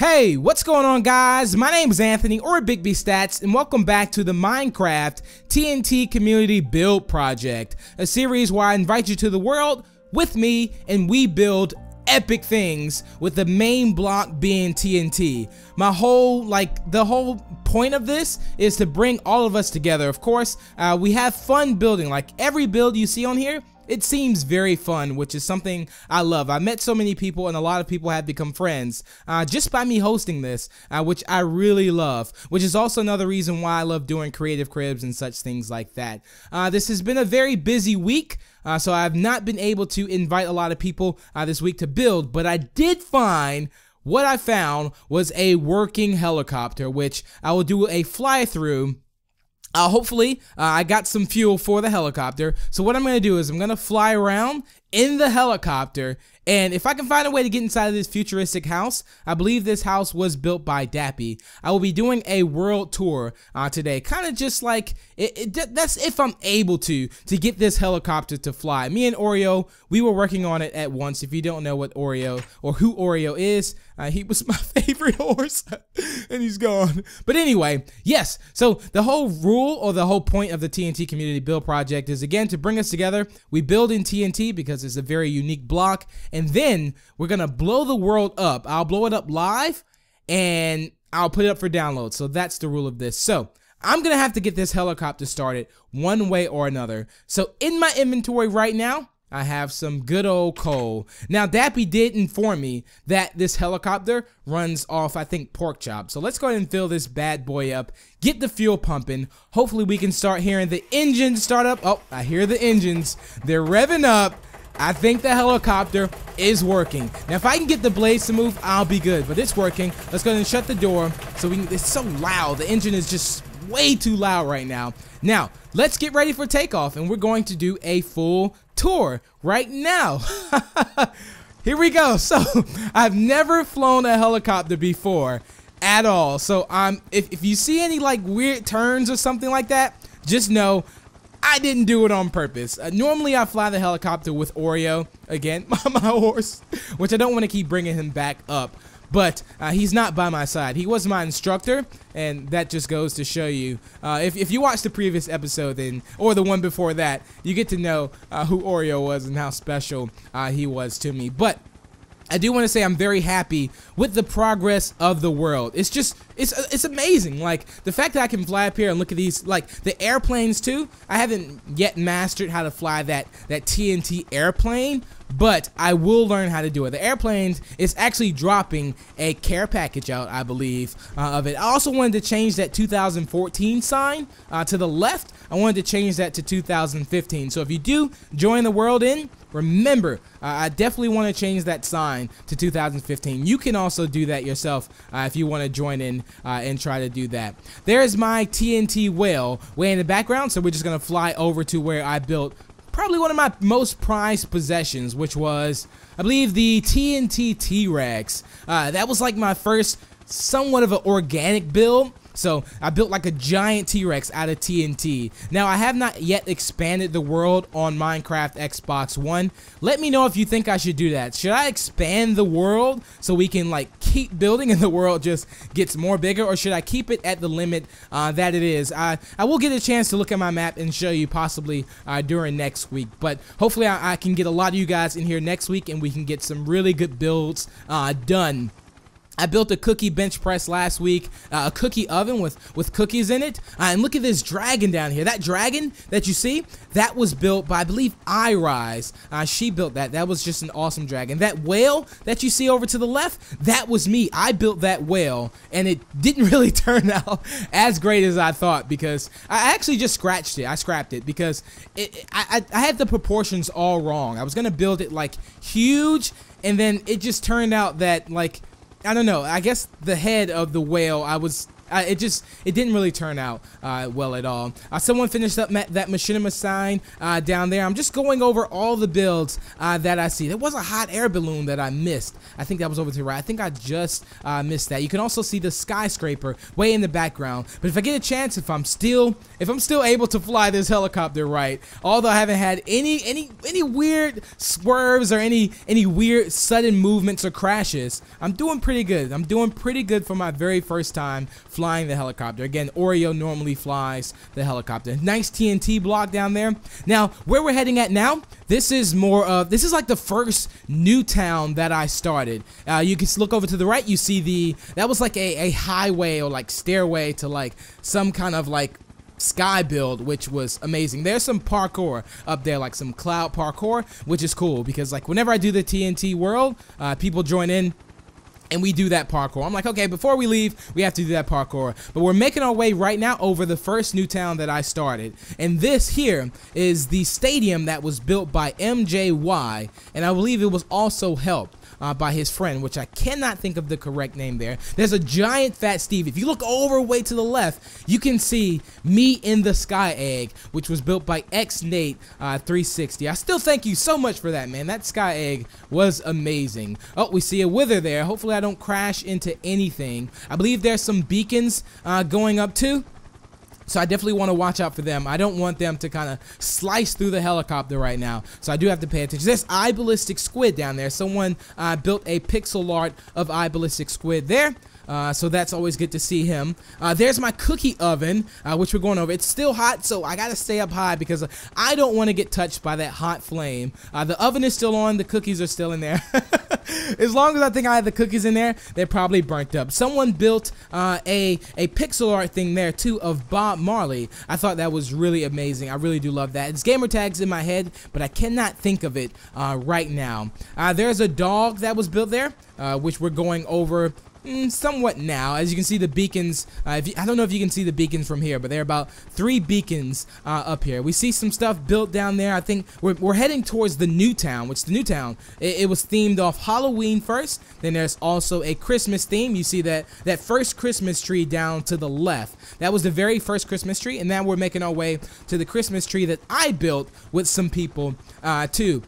Hey, what's going on, guys? My name is Anthony, or Big B Stats, and welcome back to the Minecraft TNT Community Build Project, a series where I invite you to the world with me and we build epic things, with the main block being TNT. The whole point of this is to bring all of us together. Of course, we have fun building. Like every build you see on here, it seems very fun, which is something I love. I met so many people, and a lot of people have become friends just by me hosting this, which I really love, which is also another reason why I love doing creative cribs and such things like that. This has been a very busy week, so I've not been able to invite a lot of people this week to build, but I did find what I found was a working helicopter, which I will do a fly-through. Hopefully, I got some fuel for the helicopter. So what I'm going to do is I'm going to fly around in the helicopter, and if I can find a way to get inside of this futuristic house, I believe this house was built by Dappy. I will be doing a world tour today, kind of just like, that's if I'm able to get this helicopter to fly. Me and Oreo, we were working on it at once. If you don't know what Oreo, or who Oreo is, he was my favorite horse, and he's gone. But anyway, yes, so the whole rule, or the whole point of the TNT Community Build Project is, again, to bring us together. We build in TNT because it's a very unique block, and then we're gonna blow the world up. I'll blow it up live, and I'll put it up for download. So that's the rule of this. So I'm gonna have to get this helicopter started one way or another. So in my inventory right now, I have some good old coal. Now, Dappy did inform me that this helicopter runs off, I think, pork chop. So let's go ahead and fill this bad boy up, get the fuel pumping. Hopefully we can start hearing the engines start up. Oh, I hear the engines. They're revving up. I think the helicopter is working. Now, if I can get the blades to move, I'll be good, but it's working. Let's go ahead and shut the door so we can, it's so loud. The engine is just way too loud right now. Now, let's get ready for takeoff, and we're going to do a full tour right now. Here we go. So, I've never flown a helicopter before at all. So, if you see any like weird turns or something like that, just know I didn't do it on purpose. Normally, I fly the helicopter with Oreo, again, my horse, which I don't want to keep bringing him back up. But he's not by my side. He was my instructor, and that just goes to show you. If you watched the previous episode, then, or the one before that, you get to know who Oreo was and how special he was to me. But I do want to say I'm very happy with the progress of the world. It's just, it's amazing. Like, the fact that I can fly up here and look at these, like, the airplanes too. I haven't yet mastered how to fly that TNT airplane, but I will learn how to do it. The airplanes is actually dropping a care package out, I believe, of it. I also wanted to change that 2014 sign to the left. I wanted to change that to 2015. So if you do join the world in, remember, I definitely want to change that sign to 2015. You can also do that yourself if you want to join in and try to do that. There's my TNT whale way in the background, so we're just going to fly over to where I built probably one of my most prized possessions, which was, I believe, the TNT T-Rex. That was like my first somewhat of an organic build. So I built like a giant T-Rex out of TNT. Now, I have not yet expanded the world on Minecraft Xbox One. Let me know if you think I should do that. Should I expand the world so we can like keep building and the world just gets more bigger, or should I keep it at the limit that it is? I will get a chance to look at my map and show you possibly during next week. But hopefully I can get a lot of you guys in here next week and we can get some really good builds done. I built a cookie bench press last week, a cookie oven with cookies in it, and look at this dragon down here. That dragon that you see, that was built by, I believe, iRise. She built that. That was just an awesome dragon. That whale that you see over to the left, that was me. I built that whale, and it didn't really turn out as great as I thought, because I actually just scratched it. I scrapped it because I had the proportions all wrong. I was going to build it like huge, and then it just turned out that, like, I don't know, I guess the head of the whale, I was It didn't really turn out well at all. Someone finished up that machinima sign down there. I'm just going over all the builds that I see. There was a hot air balloon that I missed. I think that was over to the right. I think I just missed that. You can also see the skyscraper way in the background. But if I get a chance, if I'm still able to fly this helicopter right, although I haven't had any weird swerves or any weird sudden movements or crashes, I'm doing pretty good. I'm doing pretty good for my very first time flying the helicopter. Again, Oreo normally flies the helicopter. Nice TNT block down there. Now, where we're heading at now, this is like the first new town that I started. You can look over to the right, you see that was like a highway or like stairway to like some kind of like sky build, which was amazing. There's some parkour up there, like some cloud parkour, which is cool because like whenever I do the TNT world, people join in and we do that parkour. I'm like, okay, before we leave, we have to do that parkour. But we're making our way right now over the first new town that I started. And this here is the stadium that was built by MJY, and I believe it was also helped by his friend, which I cannot think of the correct name there. There's a giant fat Steve. If you look over way to the left, you can see me in the Sky Egg, which was built by XNate 360. I still thank you so much for that, man. That Sky Egg was amazing. Oh, we see a wither there. Hopefully I don't crash into anything. I believe there's some beacons going up too. So I definitely want to watch out for them. I don't want them to kind of slice through the helicopter right now. So I do have to pay attention. There's iBallistic Squid down there. Someone built a pixel art of iBallistic Squid there. So that's always good to see him. There's my cookie oven, which we're going over. It's still hot, so I gotta stay up high because I don't want to get touched by that hot flame. The oven is still on, the cookies are still in there. As long as I think I have the cookies in there, they're probably burnt up. Someone built a pixel art thing there too of Bob Marley. I thought that was really amazing. I really do love that. It's gamer tags in my head, but I cannot think of it right now. There's a dog that was built there, which we're going over somewhat now. As you can see the beacons, I don't know if you can see the beacons from here, but there are about 3 beacons up here. We see some stuff built down there. I think we're heading towards the new town, which the new town, it was themed off Halloween first, then there's also a Christmas theme. You see that first Christmas tree down to the left. That was the very first Christmas tree, and now we're making our way to the Christmas tree that I built with some people too.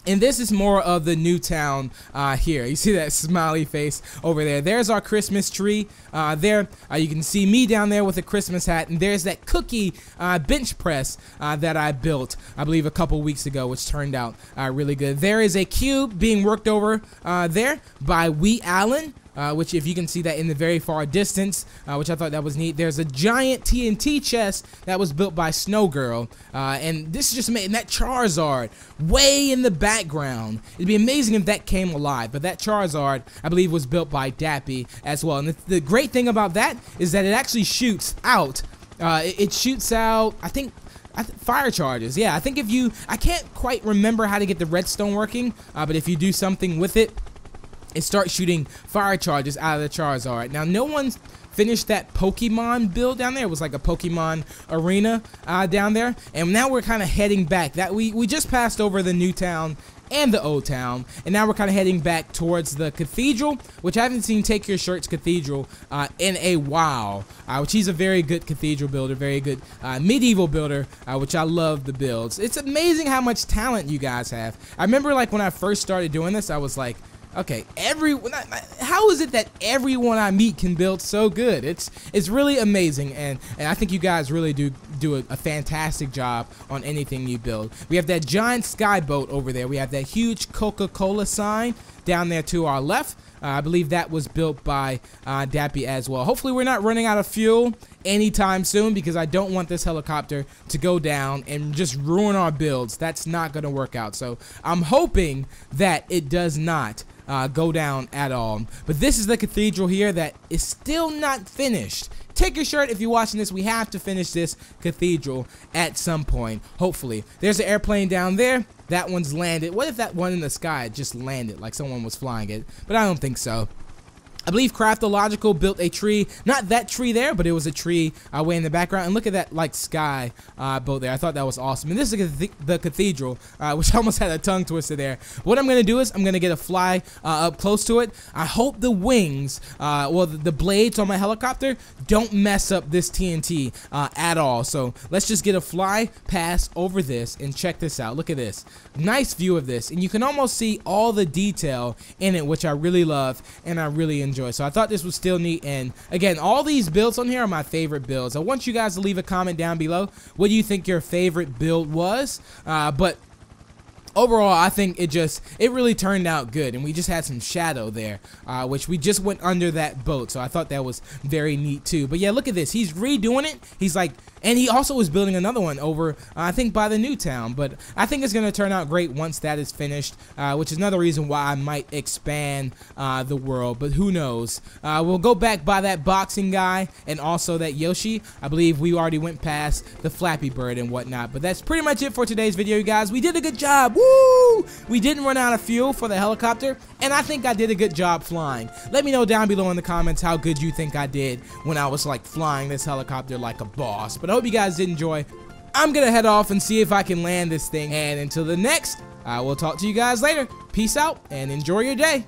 And this is more of the new town here. You see that smiley face over there. There's our Christmas tree. There, you can see me down there with a Christmas hat. And there's that cookie bench press that I built, I believe, a couple weeks ago, which turned out really good. There is a cube being worked over there by Wee Allen. Which if you can see that in the very far distance, which I thought that was neat. There's a giant TNT chest that was built by Snow Girl, and this is just made that Charizard way in the background. It'd be amazing if that came alive, but that Charizard, I believe, was built by Dappy as well. And the great thing about that is that it actually shoots out. It shoots out, I think fire charges. Yeah, I think I can't quite remember how to get the redstone working, but if you do something with it, it starts shooting fire charges out of the Charizard. Now, no one's finished that Pokemon build down there. It was like a Pokemon arena down there. And now we're kind of heading back. We just passed over the new town and the old town. And now we're kind of heading back towards the cathedral, which I haven't seen Take Your Shirt's cathedral in a while. Which he's a very good cathedral builder, very good medieval builder, which I love the builds. It's amazing how much talent you guys have. I remember like when I first started doing this, I was like, okay, how is it that everyone I meet can build so good? It's really amazing, and I think you guys really do a fantastic job on anything you build. We have that giant sky boat over there. We have that huge Coca-Cola sign down there to our left. I believe that was built by Dappy as well. Hopefully we're not running out of fuel anytime soon, because I don't want this helicopter to go down and just ruin our builds. That's not going to work out. So I'm hoping that it does not go down at all. But this is the cathedral here that is still not finished. Take Your Shirt, if you're watching this, we have to finish this cathedral at some point, hopefully. There's an airplane down there. That one's landed. What if that one in the sky just landed like someone was flying it? But I don't think so. I believe Craftological built a tree, not that tree there, but it was a tree way in the background. And look at that like sky boat there. I thought that was awesome. And this is the cathedral, which almost had a tongue twister there. What I'm gonna do is I'm gonna get a fly up close to it. I hope the wings, well, the blades on my helicopter don't mess up this TNT at all. So let's just get a fly pass over this and check this out. Look at this, nice view of this, and you can almost see all the detail in it, which I really love and I really enjoy. So I thought this was still neat. And again, all these builds on here are my favorite builds. I want you guys to leave a comment down below. What do you think your favorite build was? But overall, I think it really turned out good, and we just had some shadow there, which we just went under that boat, so I thought that was very neat too. But yeah, look at this, he's redoing it. He's like, and he also was building another one over, I think, by the new town. But I think it's going to turn out great once that is finished, which is another reason why I might expand the world, but who knows. We'll go back by that boxing guy and also that Yoshi. I believe we already went past the Flappy Bird and whatnot. But that's pretty much it for today's video, you guys. We did a good job. Woo! We didn't run out of fuel for the helicopter, and I think I did a good job flying. Let me know down below in the comments how good you think I did when I was like flying this helicopter like a boss. But I hope you guys did enjoy. I'm gonna head off and see if I can land this thing, and until the next, I will talk to you guys later. Peace out and enjoy your day.